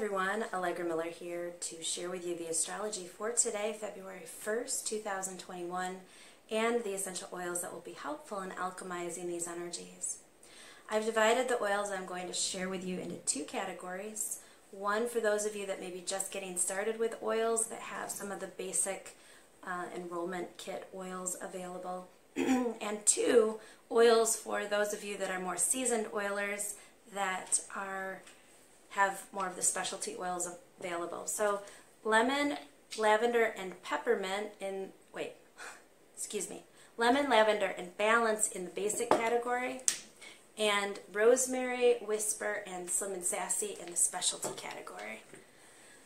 everyone, Allegra Miller here to share with you the astrology for today, February 1st, 2021, and the essential oils that will be helpful in alchemizing these energies. I've divided the oils I'm going to share with you into two categories. One for those of you that may be just getting started with oils that have some of the basic enrollment kit oils available, and two, oils for those of you that are more seasoned oilers that have more of the specialty oils available. So lemon, lavender, and peppermint lemon, lavender, and balance in the basic category, and rosemary, whisper, and slim and sassy in the specialty category.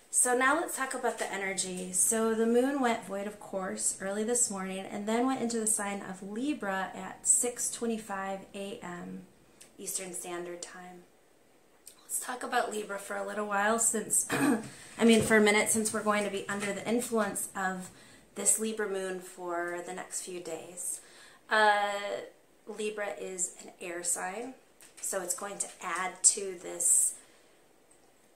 So now let's talk about the energy. So the moon went void, of course, early this morning, and then went into the sign of Libra at 6:25 a.m. Eastern Standard Time. Let's talk about Libra for a little while since, for a minute, since we're going to be under the influence of this Libra moon for the next few days. Libra is an air sign, so it's going to add to this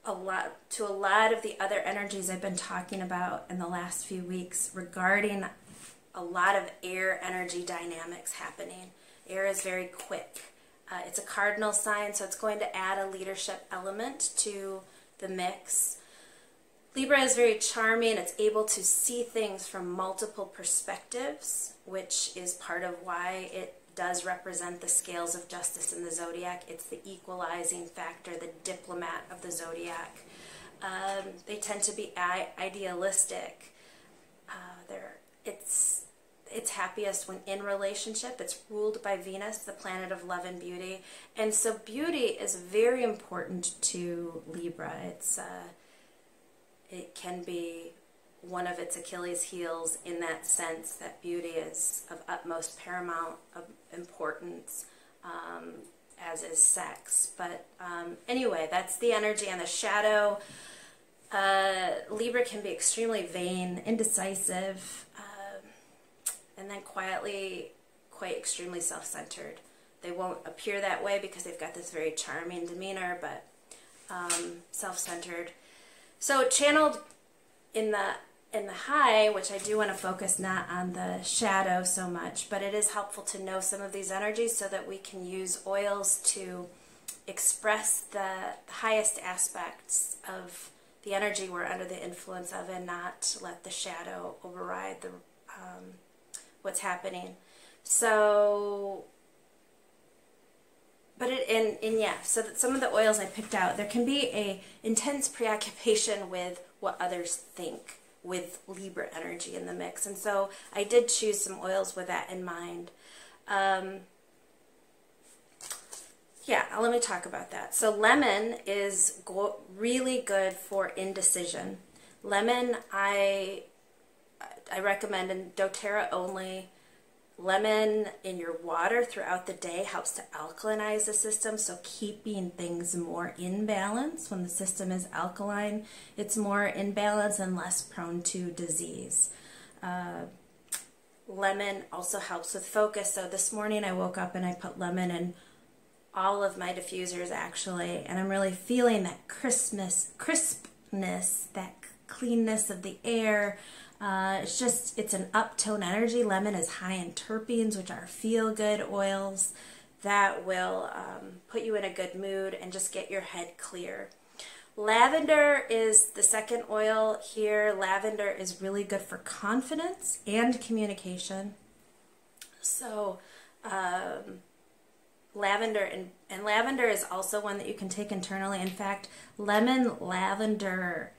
a lot of the other energies I've been talking about in the last few weeks regarding a lot of air energy dynamics happening. Air is very quick. It's a cardinal sign, so it's going to add a leadership element to the mix. Libra is very charming. It's able to see things from multiple perspectives, which is part of why it does represent the scales of justice in the zodiac. It's the equalizing factor, the diplomat of the zodiac. They tend to be idealistic. It's happiest when in relationship. It's ruled by Venus, the planet of love and beauty. And so beauty is very important to Libra. It can be one of its Achilles heels in that sense that beauty is of utmost paramount of importance, as is sex. But anyway, that's the energy and the shadow. Libra can be extremely vain, indecisive, and then quietly quite extremely self-centered. They won't appear that way because they've got this very charming demeanor, but self-centered. So channeled in the high, which I do want to focus not on the shadow so much, but it is helpful to know some of these energies so that we can use oils to express the highest aspects of the energy we're under the influence of and not let the shadow override what's happening. So, so that some of the oils I picked out, there can be a intense preoccupation with what others think with Libra energy in the mix. And so I did choose some oils with that in mind. Let me talk about that. So lemon is really good for indecision. Lemon, I recommend in doterra only. Lemon in your water throughout the day helps to alkalinize the system, so keeping things more in balance. When the system is alkaline, it's more in balance and less prone to disease. Lemon also helps with focus, so this morning I woke up and I put lemon in all of my diffusers actually, and I'm really feeling that crispness, that cleanness of the air. It's an uptone energy. Lemon is high in terpenes, which are feel-good oils that will put you in a good mood and just get your head clear. Lavender is the second oil here. Lavender is really good for confidence and communication. So lavender and lavender is also one that you can take internally. In fact, lemon lavender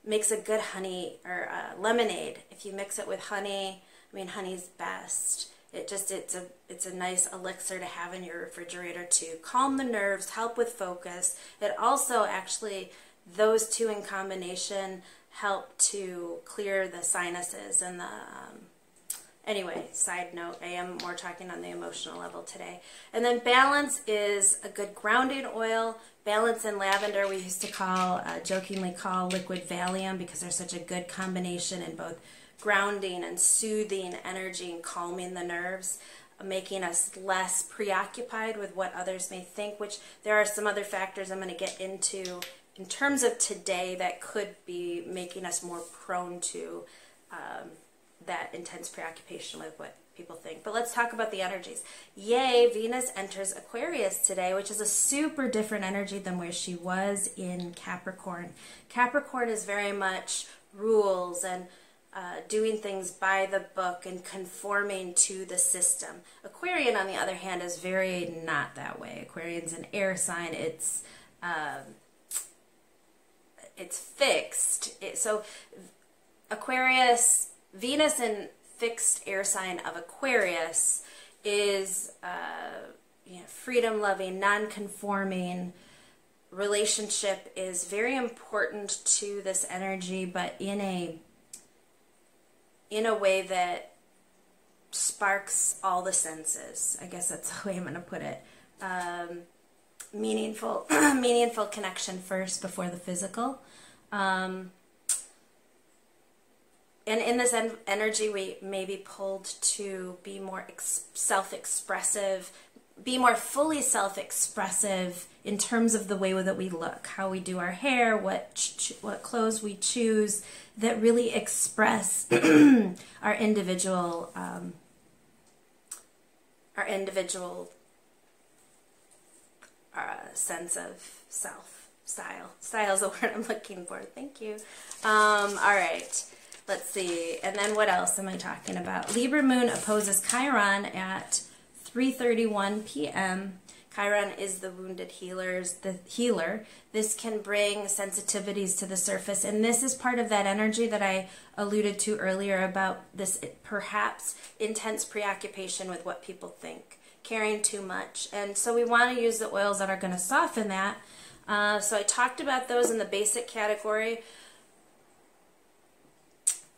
makes a good honey or lemonade. If you mix it with honey, honey's best. It's a nice elixir to have in your refrigerator to calm the nerves, help with focus. It also actually, those two in combination help to clear the sinuses and the anyway, side note, I am more talking on the emotional level today. And then balance is a good grounding oil. Balance and lavender we used to jokingly call liquid Valium because they're such a good combination in both grounding and soothing energy and calming the nerves. making us less preoccupied with what others may think, which there are some other factors I'm going to get into in terms of today that could be making us more prone to that intense preoccupation with what people think. But let's talk about the energies. Yay, Venus enters Aquarius today, which is a super different energy than where she was in Capricorn. Capricorn is very much rules and doing things by the book and conforming to the system. Aquarian, on the other hand, is very not that way. Aquarian's an air sign. It's fixed. So Aquarius, Venus in fixed air sign of Aquarius is freedom-loving, non-conforming. Relationship is very important to this energy, but in a way that sparks all the senses. I guess that's the way I'm going to put it. Meaningful connection first before the physical. And in this energy, we may be pulled to be more self-expressive, be more fully self-expressive in terms of the way that we look, how we do our hair, what clothes we choose, that really express our individual sense of self. Style is the word I'm looking for. Thank you. All right. Let's see. And then what else am I talking about? Libra moon opposes Chiron at 3:31 p.m. Chiron is the wounded healer. This can bring sensitivities to the surface. And this is part of that energy that I alluded to earlier about this perhaps intense preoccupation with what people think, caring too much. And so we want to use the oils that are going to soften that. So I talked about those in the basic category.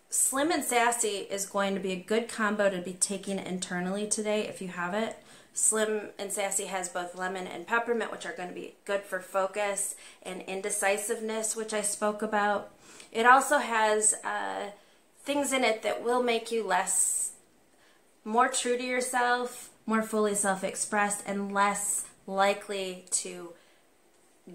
Slim and Sassy is going to be a good combo to be taking internally today if you have it. Slim and Sassy has both lemon and peppermint, which are going to be good for focus and indecisiveness, which I spoke about. It also has things in it that will make you more true to yourself, more fully self-expressed, and less likely to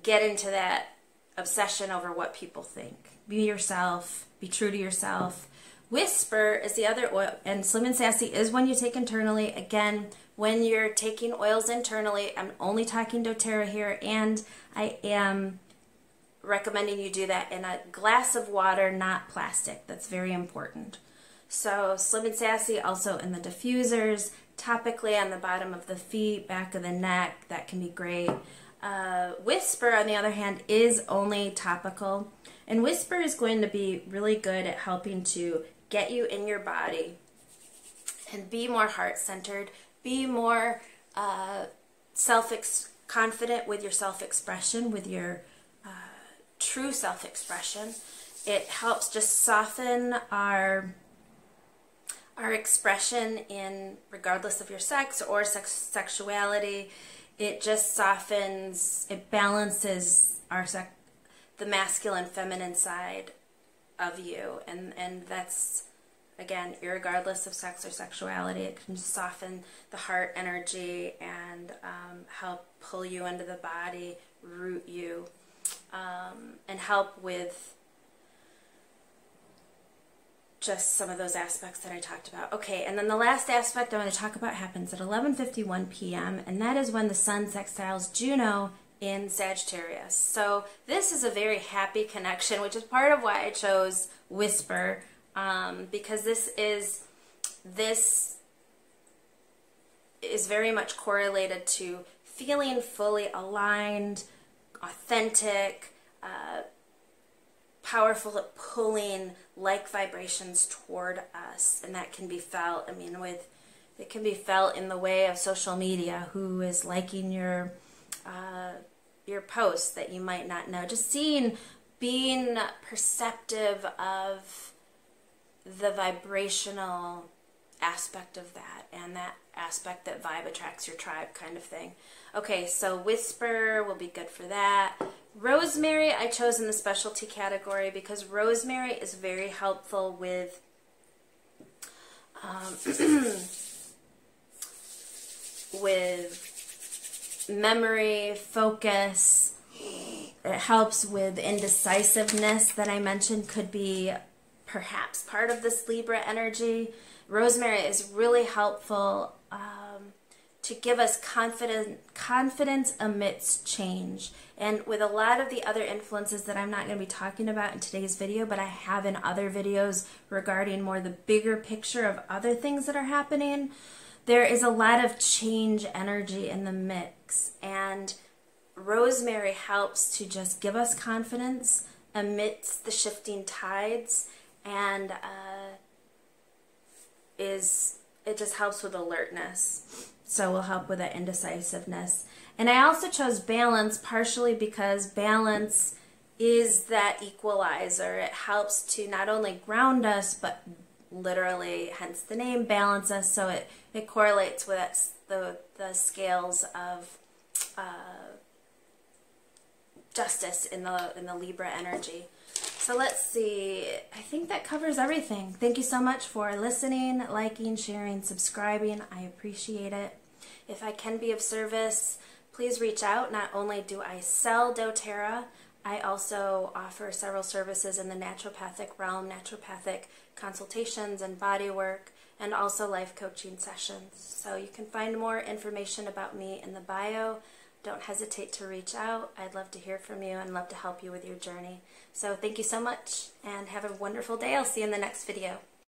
get into that obsession over what people think. Be yourself, be true to yourself. Whisper is the other oil, and Slim and Sassy is one you take internally. Again, when you're taking oils internally, I'm only talking doTERRA here, and I am recommending you do that in a glass of water, not plastic. That's very important. So Slim and Sassy also in the diffusers, topically on the bottom of the feet, back of the neck, that can be great. Whisper, on the other hand, is only topical. And Whisper is going to be really good at helping to get you in your body and be more heart-centered, be more confident with your self-expression, with your true self-expression. It helps just soften our expression in regardless of your sex or sexuality. It just softens, it balances the masculine feminine side of you, and that's, again, irregardless of sex or sexuality. It can soften the heart energy and help pull you into the body, root you, and help with just some of those aspects that I talked about. Okay, and then the last aspect I want to talk about happens at 11:51 p.m., and that is when the Sun sextiles Juno in Sagittarius. So this is a very happy connection, which is part of why I chose Whisper, because this is very much correlated to feeling fully aligned, authentic, powerful at pulling like vibrations toward us, and that can be felt. I mean, it can be felt in the way of social media, who is liking your posts that you might not know. Just being perceptive of the vibrational aspect of that, and that aspect that vibe attracts your tribe kind of thing. Okay, so Whisper will be good for that. Rosemary I chose in the specialty category because rosemary is very helpful with with memory, focus. It helps with indecisiveness that I mentioned could be perhaps part of this Libra energy. Rosemary is really helpful to give us confidence amidst change. And with a lot of the other influences that I'm not going to be talking about in today's video, but I have in other videos regarding more the bigger picture of other things that are happening, there is a lot of change energy in the mix. And rosemary helps to just give us confidence amidst the shifting tides, and it just helps with alertness. So will help with that indecisiveness. And I also chose balance partially because balance is that equalizer. It helps to not only ground us, but literally, hence the name, balance us. So it correlates with the scales of justice in the Libra energy. So let's see, I think that covers everything. Thank you so much for listening, liking, sharing, subscribing. I appreciate it. If I can be of service, please reach out. Not only do I sell doTERRA, I also offer several services in the naturopathic realm, naturopathic consultations and bodywork, and also life coaching sessions. So you can find more information about me in the bio. Don't hesitate to reach out. I'd love to hear from you and love to help you with your journey. So thank you so much and have a wonderful day. I'll see you in the next video.